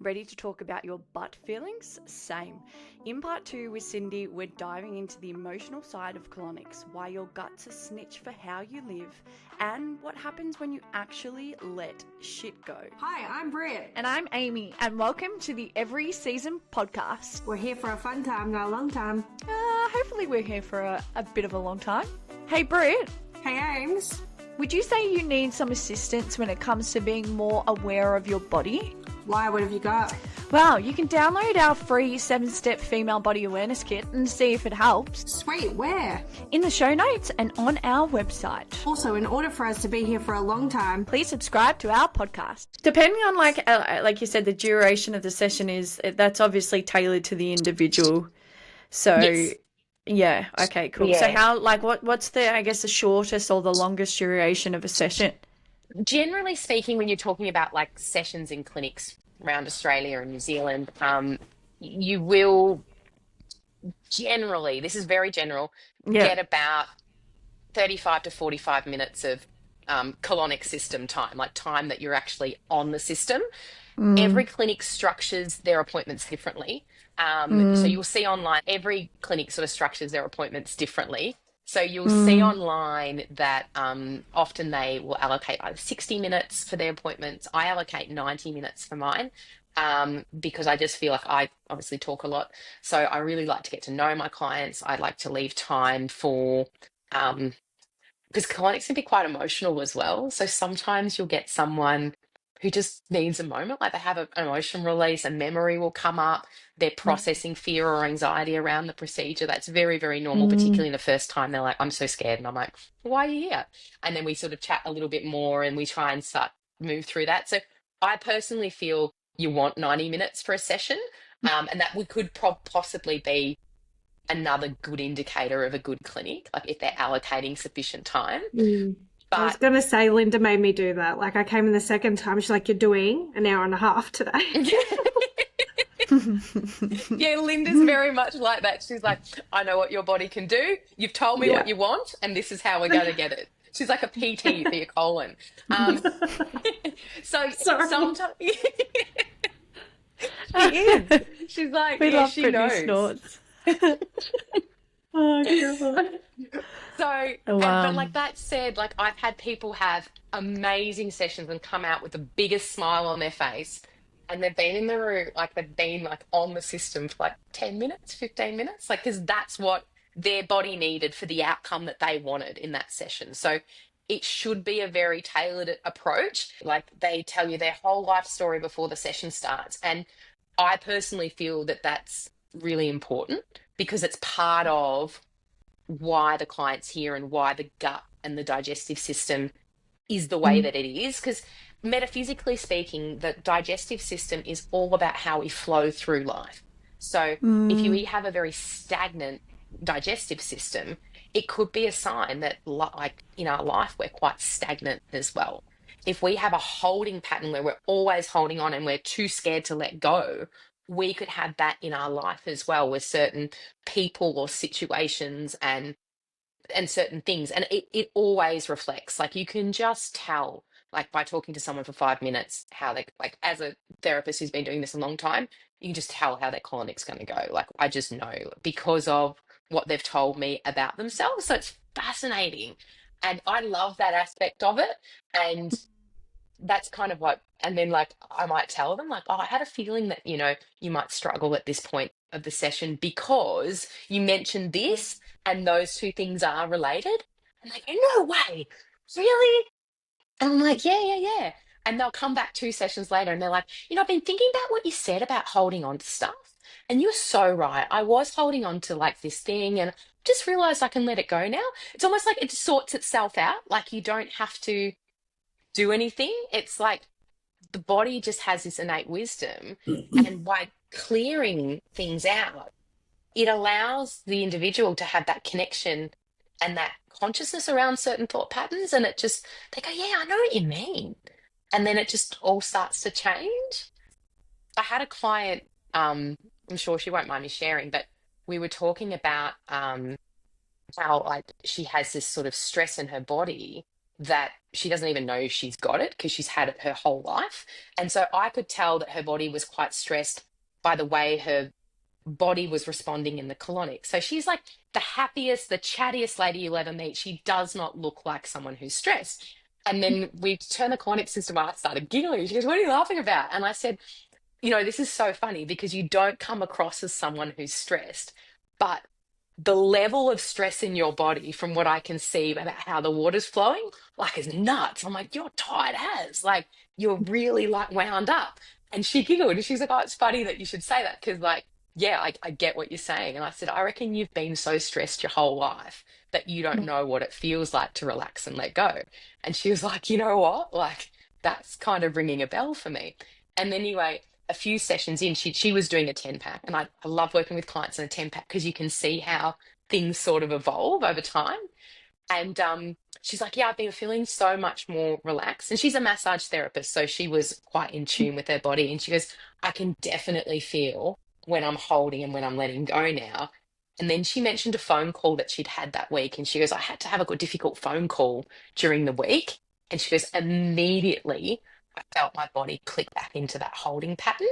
Ready to talk about your butt feelings? Same. In part 2 with Cindy, we're diving into the emotional side of colonics, why your gut's a snitch for how you live, and what happens when you actually let shit go. Hi, I'm Britt. And I'm Amy, and welcome to the Every Season podcast. We're here for a fun time, not a long time. Hopefully we're here for a bit of a long time. Hey Britt, Hey, Ames. would you say you need some assistance when it comes to being more aware of your body? Why, what have you got? Well, you can download our free 7-step female body awareness kit and see if it helps Sweet, where? in the show notes and on our website. Also, in order for us to be here for a long time, Please subscribe to our podcast. Depending on, like you said, the duration of the session that's obviously tailored to the individual. So, Yes. yeah, okay, cool. Yeah. So how, what's the shortest or the longest duration of a session? Generally speaking, when you're talking about like sessions in clinics around Australia and New Zealand, you will generally, this is very general, Yeah. get about 35 to 45 minutes of colonic system time, like time that you're actually on the system. Every clinic structures their appointments differently. So you'll see online, every clinic sort of structures their appointments differently. So you'll see online that often they will allocate either 60 minutes for their appointments. I allocate 90 minutes for mine because I just feel like I obviously talk a lot. So I really like to get to know my clients. I like to leave time for, because colonics can be quite emotional as well. So sometimes you'll get someone who just needs a moment, like they have an emotion release, a memory will come up, they're processing fear or anxiety around the procedure. That's very, very normal, particularly in the first time. They're like, I'm so scared. And I'm like, why are you here? And then we sort of chat a little bit more and we try and start move through that. So I personally feel you want 90 minutes for a session, and that we could possibly be another good indicator of a good clinic, like if they're allocating sufficient time. I was But going to say Linda made me do that. Like, I came in the second time, she's like, you're doing an hour and a half today. yeah, Linda's very much like that. She's like, I know what your body can do. You've told me what you want, and this is how we're going to get it. She's like a PT for your colon. So Sorry. sometimes she is. She's like, We yeah, love she Britney knows. snorts. Oh, God. So, Oh, but like that said, like I've had people have amazing sessions and come out with the biggest smile on their face, and they've been in the room, like they've been like on the system for like 10 minutes, 15 minutes, like because that's what their body needed for the outcome that they wanted in that session. So it should be a very tailored approach. Like they tell you their whole life story before the session starts. And I personally feel that that's really important because it's part of why the client's here and why the gut and the digestive system is the way that it is. Because metaphysically speaking, the digestive system is all about how we flow through life. So if you have a very stagnant digestive system, it could be a sign that like in our life, we're quite stagnant as well. If we have a holding pattern where we're always holding on and we're too scared to let go, we could have that in our life as well with certain people or situations and certain things. And it always reflects, like you can just tell, like by talking to someone for 5 minutes, how they, like as a therapist who's been doing this a long time, you can just tell how their colonic's going to go. Like I just know because of what they've told me about themselves. So it's fascinating. And I love that aspect of it. And that's kind of like, and then like I might tell them like, oh, I had a feeling that, you might struggle at this point of the session because you mentioned this and those two things are related. And they go, no way, really? And I'm like, yeah. And they'll come back 2 sessions later and they're like, I've been thinking about what you said about holding on to stuff. And you're so right. I was holding on to like this thing and just realized I can let it go now. It's almost like it sorts itself out. Like you don't have to do anything. It's like the body just has this innate wisdom, and by clearing things out, it allows the individual to have that connection and that consciousness around certain thought patterns, and it just, they go, yeah, I know what you mean, and then it just all starts to change. I had a client, I'm sure she won't mind me sharing, but we were talking about how like she has this sort of stress in her body that she doesn't even know she's got it because she's had it her whole life. And so I could tell that her body was quite stressed by the way her body was responding in the colonic. So she's like the happiest, the chattiest lady you'll ever meet. She does not look like someone who's stressed. And then we turned the colonic system on. I started giggling. She goes, "What are you laughing about?" And I said, this is so funny because you don't come across as someone who's stressed, but the level of stress in your body, from what I can see about how the water's flowing, like is nuts. I'm like, "You're tired as, like, you're really like wound up." And she giggled and she's like, "Oh, it's funny that you should say that because, like, yeah, I get what you're saying." And I said, "I reckon you've been so stressed your whole life that you don't know what it feels like to relax and let go." And she was like, "You know what? Like, that's kind of ringing a bell for me." And then anyway, a few sessions in, she was doing a 10 pack. And I love working with clients in a 10 pack because you can see how things sort of evolve over time. And she's like, "Yeah, I've been feeling so much more relaxed." And she's a massage therapist, so she was quite in tune with her body. And she goes, "I can definitely feel when I'm holding and when I'm letting go now." And then she mentioned a phone call that she'd had that week. And she goes, "I had to have a difficult phone call during the week." And she goes, "Immediately, I felt my body click back into that holding pattern."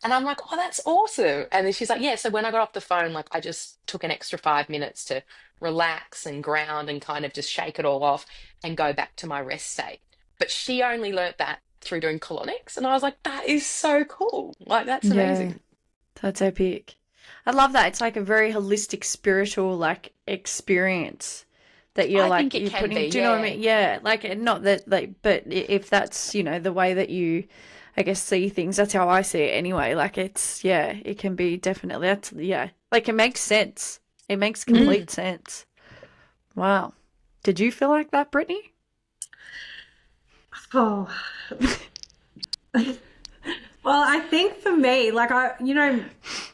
And I'm like, "Oh, that's awesome." And then she's like, "Yeah, so when I got off the phone, like I just took an extra 5 minutes to relax and ground and kind of just shake it all off and go back to my rest state." But she only learnt that through doing colonics. And I was like, "That is so cool. Like, that's Yeah, amazing." that's epic. I love that. It's like a very holistic, spiritual like experience that you're I like think it you're can be, putting. Do you know what I yeah. mean? Yeah, like and not that like, but if that's the way that you, I guess, see things. That's how I see it anyway. Like it's yeah, it can be definitely that's yeah, like it makes sense. It makes Mm. complete sense. Wow. Did you feel like that, Brittany? Oh, well, I think for me, like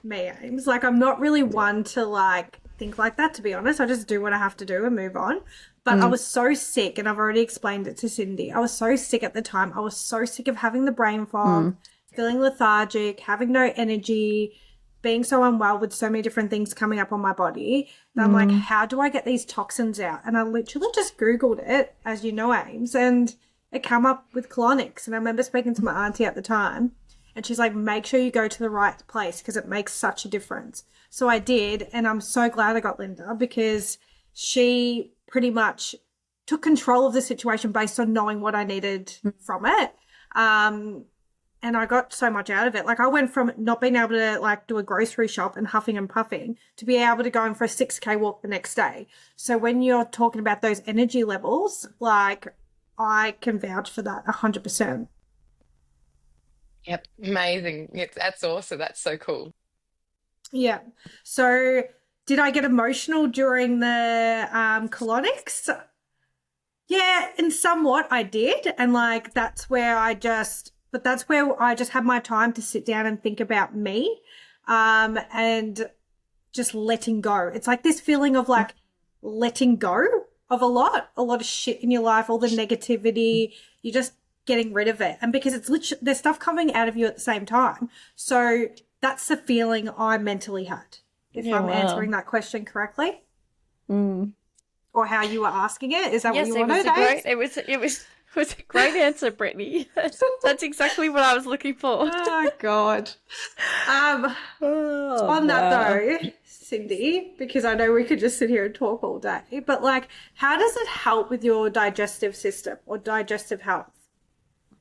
me, Ames, like I'm not really one to like think like that, to be honest. I just do what I have to do and move on. But I Mm, was so sick, and I've already explained it to Cindy. I was so sick at the time. I was so sick of having the brain fog, mm, feeling lethargic, having no energy, being so unwell with so many different things coming up on my body that I'm like, mm. how do I get these toxins out? And I literally just Googled it, as you know, Ames, and it came up with colonics. And I remember speaking to my auntie at the time, and she's like, make sure you go to the right place because it makes such a difference. So I did. And I'm so glad I got Linda because she pretty much took control of the situation based on knowing what I needed from it. Um, and I got so much out of it. Like I went from not being able to like do a grocery shop and huffing and puffing to be able to go in for a 6K walk the next day. So when you're talking about those energy levels, like I can vouch for that 100%. Yep. Amazing. That's awesome. That's so cool. Yeah. So did I get emotional during the colonics? Yeah, and somewhat I did. And like that's where I just had my time to sit down and think about me. And just letting go. It's like this feeling of like letting go of a lot of shit in your life, all the negativity. You're just getting rid of it. And because it's literally, there's stuff coming out of you at the same time. So that's the feeling I mentally had, if Yeah, I'm wow. answering that question correctly, Mm. or how you were asking it. Is that what Yes, you it want to was know, a great. Dames? It was a great answer, Brittany. That's exactly what I was looking for. Oh, God. Um, Oh on that wow. though, Cindy, because I know we could just sit here and talk all day, but like, how does it help with your digestive system or digestive health?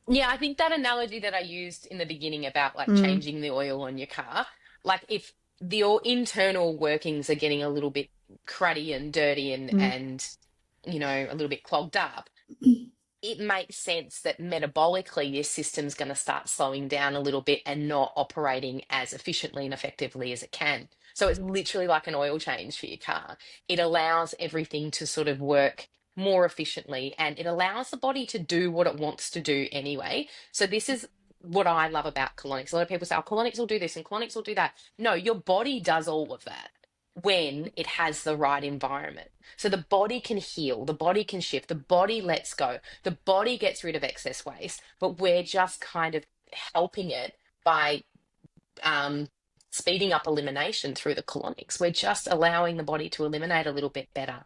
Yeah, I think that analogy that I used in the beginning about like Mm, changing the oil on your car, like if the internal workings are getting a little bit cruddy and dirty mm, a little bit clogged up, it makes sense that metabolically your system's going to start slowing down a little bit and not operating as efficiently and effectively as it can. So it's literally like an oil change for your car. It allows everything to sort of work more efficiently and it allows the body to do what it wants to do anyway. So this is what I love about colonics. A lot of people say, "Oh, colonics will do this and colonics will do that." No, your body does all of that when it has the right environment. So the body can heal, the body can shift, the body lets go, the body gets rid of excess waste, but we're just kind of helping it by um, speeding up elimination through the colonics. We're just allowing the body to eliminate a little bit better.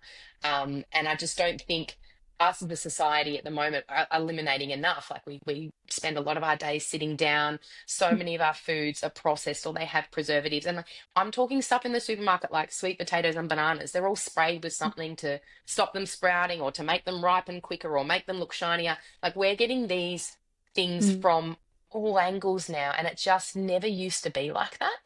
And I just don't think us as a society at the moment are eliminating enough. Like we spend a lot of our days sitting down. So many of our foods are processed or they have preservatives. And like, I'm talking stuff in the supermarket like sweet potatoes and bananas. They're all sprayed with something to stop them sprouting or to make them ripen quicker or make them look shinier. Like we're getting these things Mm. from all angles now, and it just never used to be like that.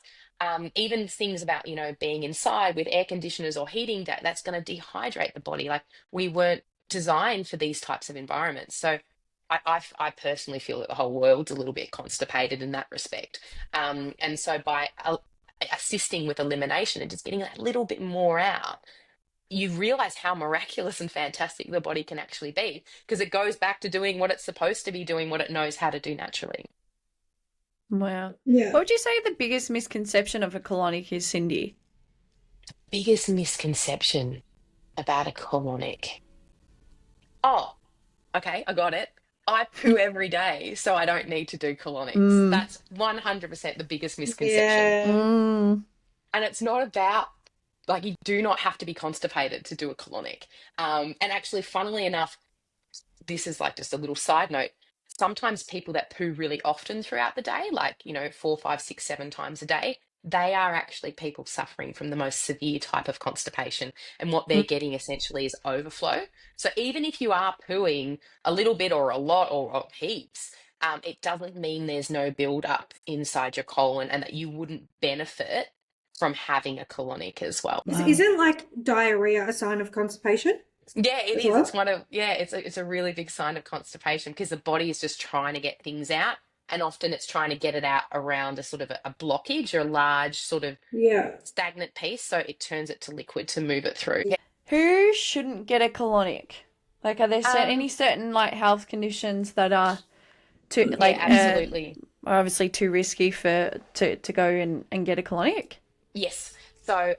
Even things about, being inside with air conditioners or heating, that's going to dehydrate the body. Like we weren't designed for these types of environments. So I personally feel that the whole world's a little bit constipated in that respect. And so by assisting with elimination and just getting that little bit more out, you realize how miraculous and fantastic the body can actually be, because it goes back to doing what it's supposed to be doing, what it knows how to do naturally. Wow. Yeah. What would you say the biggest misconception of a colonic is, Cindy? Biggest misconception about a colonic. Oh, okay, I got it. I poo every day, so I don't need to do colonics. That's 100% the biggest misconception. Yeah. Mm. And it's not about, like, you do not have to be constipated to do a colonic. And actually, funnily enough, this is like just a little side note. Sometimes people that poo really often throughout the day, like, 4, 5, 6, 7 times a day, they are actually people suffering from the most severe type of constipation. And what they're getting essentially is overflow. So even if you are pooing a little bit or a lot or heaps, it doesn't mean there's no build-up inside your colon and that you wouldn't benefit from having a colonic as well. Isn't like diarrhea a sign of constipation Yeah, it as is. well? It's a really big sign of constipation because the body is just trying to get things out, and often it's trying to get it out around a sort of a blockage or a large sort of Yeah. stagnant piece, so it turns it to liquid to move it through. Yeah. Who shouldn't get a colonic? Like, are there any Um, certain like health conditions that are too like absolutely. are obviously too risky for to go and get a colonic? Yes. So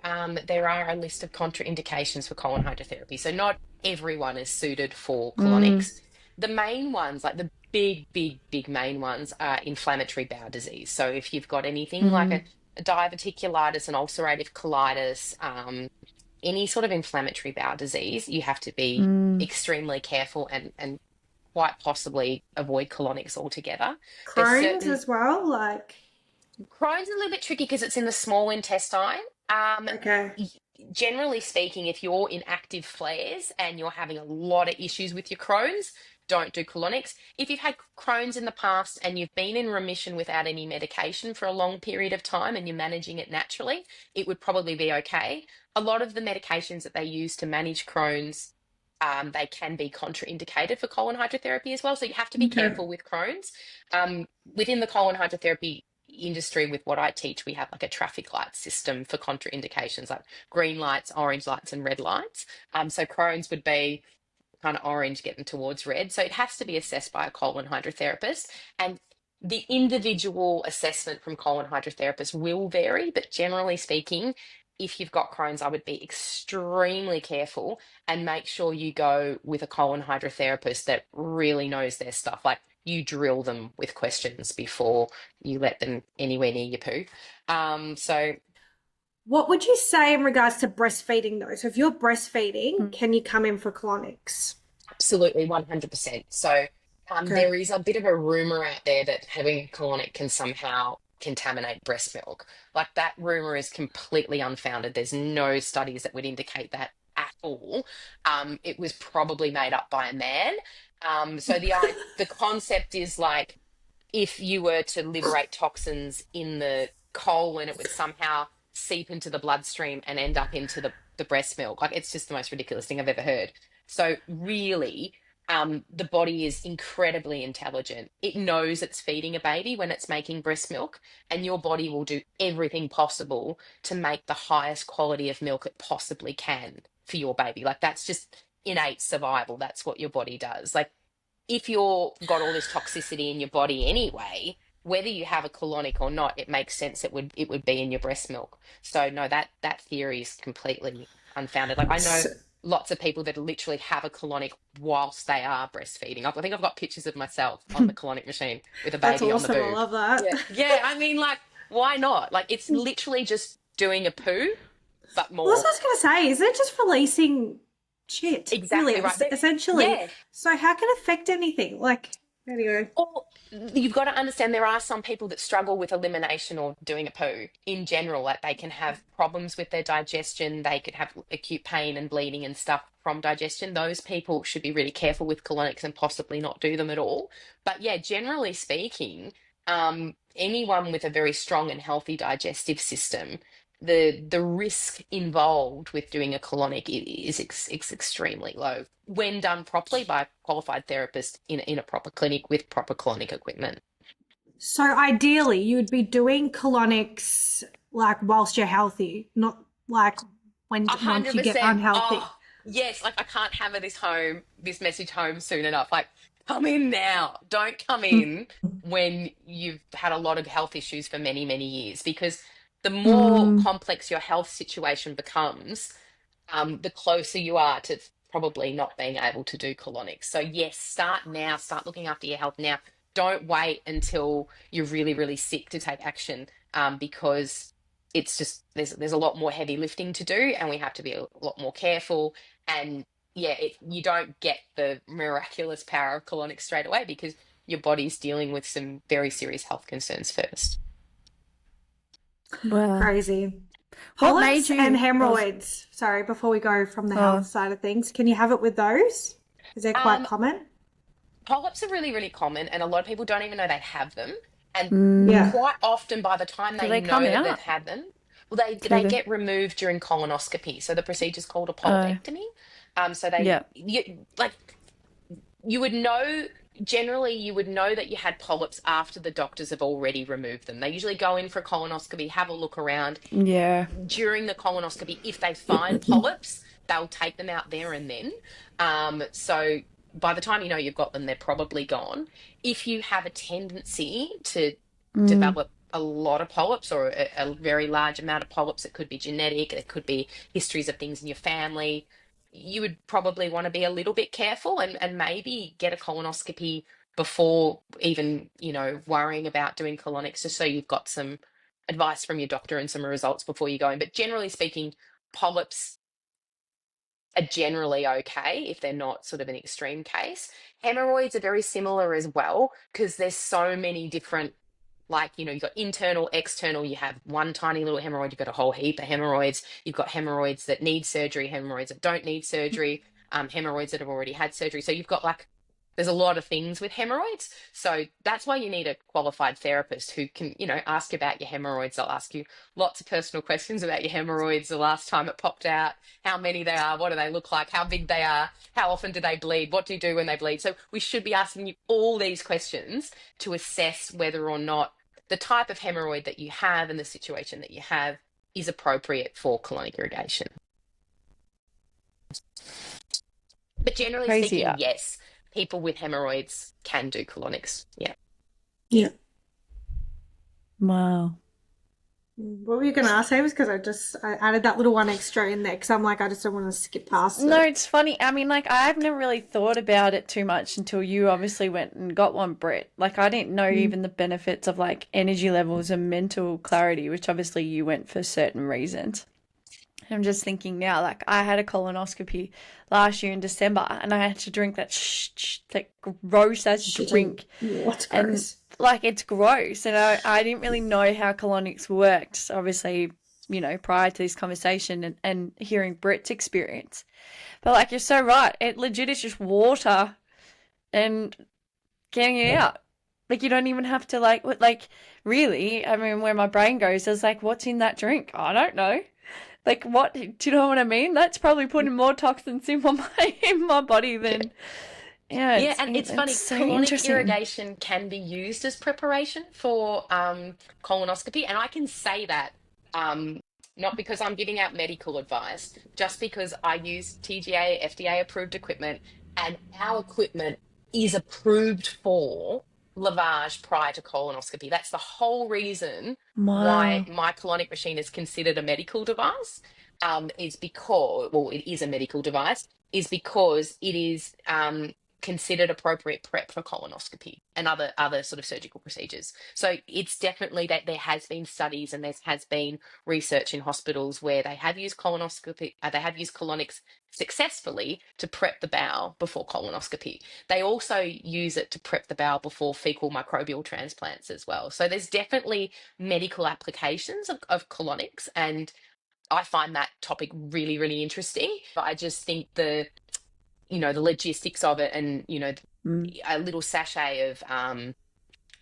there are a list of contraindications for colon hydrotherapy. So not everyone is suited for colonics. The main ones, like the big, big, big main ones, are inflammatory bowel disease. So if you've got anything like a diverticulitis, an ulcerative colitis, any sort of inflammatory bowel disease, you have to be extremely careful and quite possibly avoid colonics altogether. There's Crohn's certain as well, like Crohn's is a little bit tricky because it's in the small intestine. okay. Generally speaking, if you're in active flares and you're having a lot of issues with your Crohn's, don't do colonics. If you've had Crohn's in the past and you've been in remission without any medication for a long period of time and you're managing it naturally, it would probably be okay. A lot of the medications that they use to manage Crohn's, they can be contraindicated for colon hydrotherapy as well. So you have to be Okay. careful with Crohn's. Within the colon hydrotherapy industry, with what I teach, we have like a traffic light system for contraindications, like green lights, orange lights, and red lights. So Crohn's would be kind of orange getting towards red. So it has to be assessed by a colon hydrotherapist. And the individual assessment from colon hydrotherapists will vary, but generally speaking, if you've got Crohn's, I would be extremely careful and make sure you go with a colon hydrotherapist that really knows their stuff. Like you drill them with questions before you let them anywhere near your poo. So What would you say in regards to breastfeeding though? So if you're breastfeeding, can you come in for colonics? absolutely 100%. So Okay. there is a bit of a rumor out there that having a colonic can somehow contaminate breast milk. Like that rumor is completely unfounded. There's no studies that would indicate that at all. It was probably made up by a man. So the concept is like if you were to liberate toxins in the colon, it would somehow seep into the bloodstream and end up into the breast milk. Like it's just the most ridiculous thing I've ever heard. So really, the body is incredibly intelligent. It knows it's feeding a baby when it's making breast milk, and your body will do everything possible to make the highest quality of milk it possibly can for your baby. Like that's just innate survival. That's what your body does. Like if you're got all this toxicity in your body anyway, whether you have a colonic or not, it makes sense it would be in your breast milk. So no, that theory is completely unfounded. Like I know So, lots of people that literally have a colonic whilst they are breastfeeding. I think I've got pictures of myself on the colonic machine with a that's baby on the awesome. I boob. love that. Yeah, I mean, like, why not? Like, it's literally just doing a poo, but Well, that's more. what I was going to say. Isn't it just releasing shit, really, Exactly right. But essentially. yeah, So how can it affect anything? Like, anyway. or you've got to understand there are some people that struggle with elimination or doing a poo in general. Like they can have problems with their digestion, they could have acute pain and bleeding and stuff from digestion. Those people should be really careful with colonics and possibly not do them at all. But yeah, generally speaking, anyone with a very strong and healthy digestive system, the risk involved with doing a colonic is extremely low when done properly by a qualified therapist in a proper clinic with proper colonic equipment. So ideally, you would be doing colonics like whilst you're healthy, not like when A once hundred you get percent. unhealthy. Oh, yes. Like I can't hammer this message home soon enough. Like, come in now. Don't come in when you've had a lot of health issues for many, many years, because the more Mm. complex your health situation becomes, the closer you are to probably not being able to do colonics. So yes, start now. Start looking after your health now. Don't wait until you're really, really sick to take action, because it's just there's a lot more heavy lifting to do, and we have to be a lot more careful. And yeah, you don't get the miraculous power of colonics straight away because your body's dealing with some very serious health concerns first. Wow. Crazy. What made Polyps and you? hemorrhoids. Sorry, before we go from the Oh, health side of things, can you have it with those? Is they're quite Um, common? Polyps are really, really common, and a lot of people don't even know they have them. And mm, Yeah. quite often, by the time do they they come know that they've out had them, well, through they the? get removed during colonoscopy. So the procedure's called a Oh, polypectomy. So they yeah. you would know. Generally, you would know that you had polyps after the doctors have already removed them. They usually go in for a colonoscopy, have a look around. Yeah. During the colonoscopy, if they find polyps, they'll take them out there and then. So by the time you know you've got them, they're probably gone. If you have a tendency to Mm, develop a lot of polyps or a very large amount of polyps, it could be genetic, it could be histories of things in your family. You would probably want to be a little bit careful and maybe get a colonoscopy before even, worrying about doing colonics, just so you've got some advice from your doctor and some results before you go in. But generally speaking, polyps are generally okay if they're not sort of an extreme case. Hemorrhoids are very similar as well because there's so many different, like, you've got internal, external, you have one tiny little hemorrhoid, you've got a whole heap of hemorrhoids, you've got hemorrhoids that need surgery, hemorrhoids that don't need surgery, hemorrhoids that have already had surgery. So you've got like, there's a lot of things with hemorrhoids. So that's why you need a qualified therapist who can, ask about your hemorrhoids. They'll ask you lots of personal questions about your hemorrhoids, the last time it popped out, how many they are, what do they look like, how big they are, how often do they bleed, what do you do when they bleed. So we should be asking you all these questions to assess whether or not the type of hemorrhoid that you have and the situation that you have is appropriate for colonic irrigation. But generally crazy. speaking, yes, people with hemorrhoids can do colonics. Yeah. Yeah. Wow. What were you going to ask, Ames? Because I added that little one extra in there because I'm like, I just don't want to skip past No, it. it's funny. I mean, like, I've never really thought about it too much until you obviously went and got one, Brett. Like, I didn't know Mm. even the benefits of like energy levels and mental clarity, which obviously you went for certain reasons. I'm just thinking now, like, I had a colonoscopy last year in December and I had to drink that gross as Shit. drink. What's And gross? like, it's gross. And I didn't really know how colonics worked, so obviously, prior to this conversation and hearing Britt's experience. But like, you're so right. It legit is just water and getting it out. Like, you don't even have to really, I mean, where my brain goes is like, what's in that drink? I don't know. Like, what, do you know what I mean? That's probably putting more toxins in my body than, yeah, Yeah, and it's it's funny, so colonic interesting. irrigation can be used as preparation for colonoscopy. And I can say that not because I'm giving out medical advice, just because I use TGA, FDA approved equipment, and our equipment is approved for lavage prior to colonoscopy. That's the whole reason why Wow. my colonic machine is considered a medical device. Is because, well, it is a medical device, is because it is considered appropriate prep for colonoscopy and other sort of surgical procedures. So it's definitely that there has been studies and there has been research in hospitals where they have used they have used colonics successfully to prep the bowel before colonoscopy. They also use it to prep the bowel before fecal microbial transplants as well. So there's definitely medical applications of colonics, and I find that topic really, really interesting. But I just think the logistics of it, and a little sachet of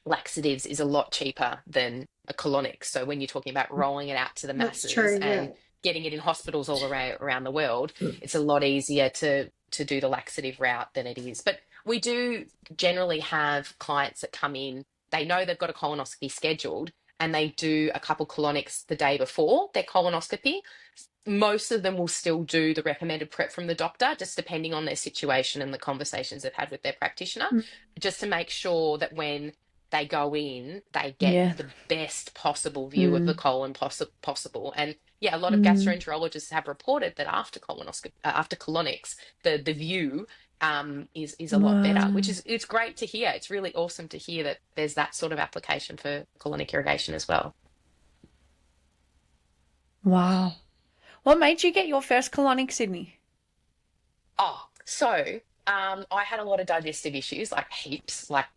laxatives is a lot cheaper than a colonic. So when you're talking about rolling it out to the That's masses true, yeah. and getting it in hospitals all around the world, it's a lot easier to do the laxative route than it is. But we do generally have clients that come in, they know they've got a colonoscopy scheduled, and they do a couple colonics the day before their colonoscopy. Most of them will still do the recommended prep from the doctor, just depending on their situation and the conversations they've had with their practitioner, just to make sure that when they go in, they get Yeah. the best possible view of the colon possible. And yeah, a lot of Mm. gastroenterologists have reported that after after colonics, the view is a lot better, which Wow. is it's great to hear. It's really awesome to hear that there's that sort of application for colonic irrigation as well. Wow. What made you get your first colonic, Sydney? Oh, so I had a lot of digestive issues, like heaps, like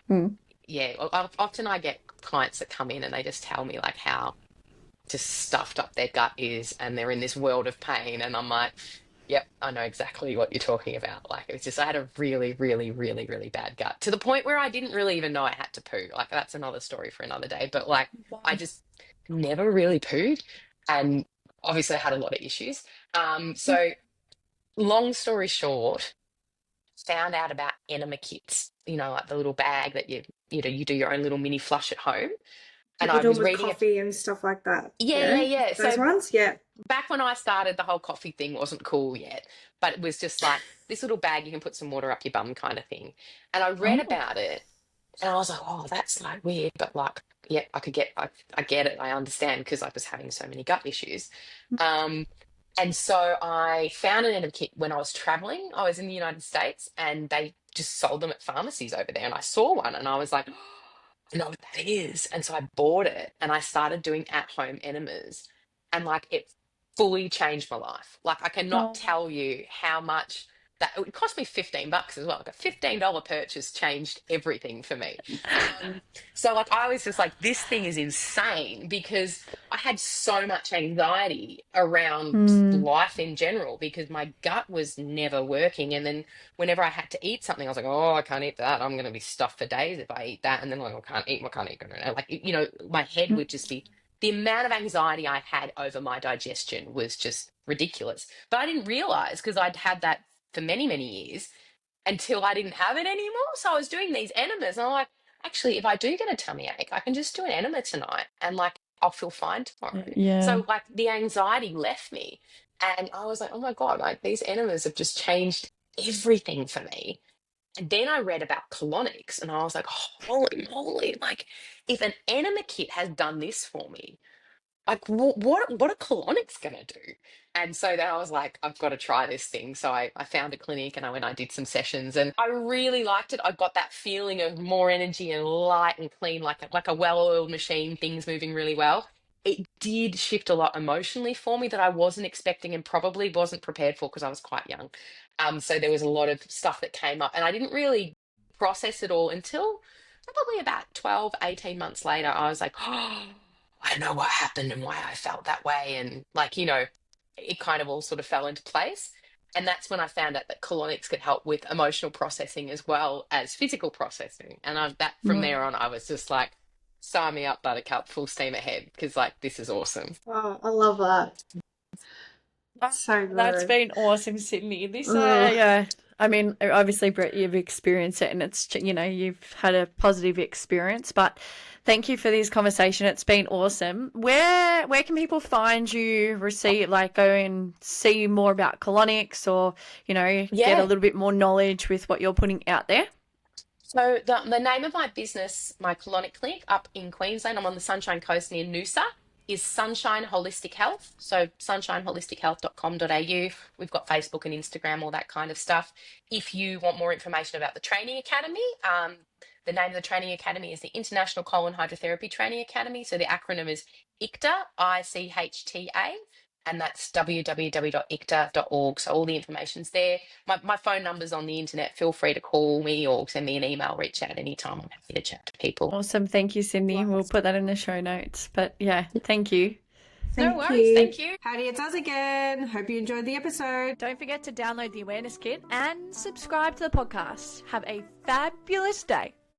Mm. yeah. Often I get clients that come in and they just tell me like how just stuffed up their gut is, and they're in this world of pain, and I'm like, yep, I know exactly what you're talking about. Like it's just I had a really, really, really, really bad gut to the point where I didn't really even know I had to poo. Like that's another story for another day. But like I Wow. just never really pooed, and obviously I had a lot of issues. So long story short, found out about enema kits, like the little bag that you do your own little mini flush at home. And Like you I do was with reading it. coffee and stuff like that. Yeah, yeah, Yeah? yeah. Those So ones? Yeah. back when I started, the whole coffee thing wasn't cool yet, but it was just like this little bag you can put some water up your bum kind of thing. And I read Oh. about it and I was like, oh, that's like weird, but like, yeah, I get it. I understand because I was having so many gut issues. Um, and so I found an enema kit when I was traveling. I was in the United States and they just sold them at pharmacies over there. And I saw one and I was like, I know what that is. And so I bought it and I started doing at-home enemas. And like it fully changed my life. Like I cannot Oh. tell you how much that it cost me $15 as well. Like a $15 purchase changed everything for me. Um, so like I was just like, this thing is insane because I had so much anxiety around Mm. life in general because my gut was never working. And then whenever I had to eat something, I was like, oh, I can't eat that. I'm going to be stuffed for days if I eat that. And then like, I can't eat, I can't eat. Like, my head would just be, the amount of anxiety I had over my digestion was just ridiculous. But I didn't realize because I'd had that for many, many years until I didn't have it anymore. So I was doing these enemas and I'm like, actually, if I do get a tummy ache, I can just do an enema tonight and like I'll feel fine tomorrow. Yeah. So like the anxiety left me. And I was like, oh my God, like these enemas have just changed everything for me. And then I read about colonics and I was like, holy moly, like if an enema kit has done this for me, like what are colonics gonna do? And so then I was like, I've got to try this thing. So I found a clinic and I went, I did some sessions and I really liked it. I got that feeling of more energy and light and clean, like a well-oiled machine, things moving really well. It did shift a lot emotionally for me that I wasn't expecting and probably wasn't prepared for because I was quite young. So there was a lot of stuff that came up and I didn't really process it all until probably about 12, 18 months later. I was like, oh, I know what happened and why I felt that way. And like, it kind of all sort of fell into place. And that's when I found out that colonics could help with emotional processing as well as physical processing. And that from Wow. there on, I was just like, sign me up, Buttercup, full steam ahead, because like this is awesome. Oh, I love that. So That's good. been awesome, Sydney. Ugh. Yeah. I mean, obviously, Brett, you've experienced it and you've had a positive experience, but thank you for this conversation. It's been awesome. Where can people find you, go and see more about colonics or, get a Yeah. little bit more knowledge with what you're putting out there? So the name of my business, my colonic clinic up in Queensland, I'm on the Sunshine Coast near Noosa. is Sunshine Holistic Health. So sunshineholistichealth.com.au. We've got Facebook and Instagram, all that kind of stuff. If you want more information about the training academy, the name of the training academy is the International Colon Hydrotherapy Training Academy. So the acronym is ICTA, ICHTA, and that's www.icta.org. So all the information's there. My phone number's on the internet. Feel free to call me or send me an email, reach out anytime. I'm happy to chat to people. Awesome. Thank you, Cindy. We'll put that in the show notes. But yeah, thank you. No worries. Thank you. Howdy, it's us again. Hope you enjoyed the episode. Don't forget to download the awareness kit and subscribe to the podcast. Have a fabulous day.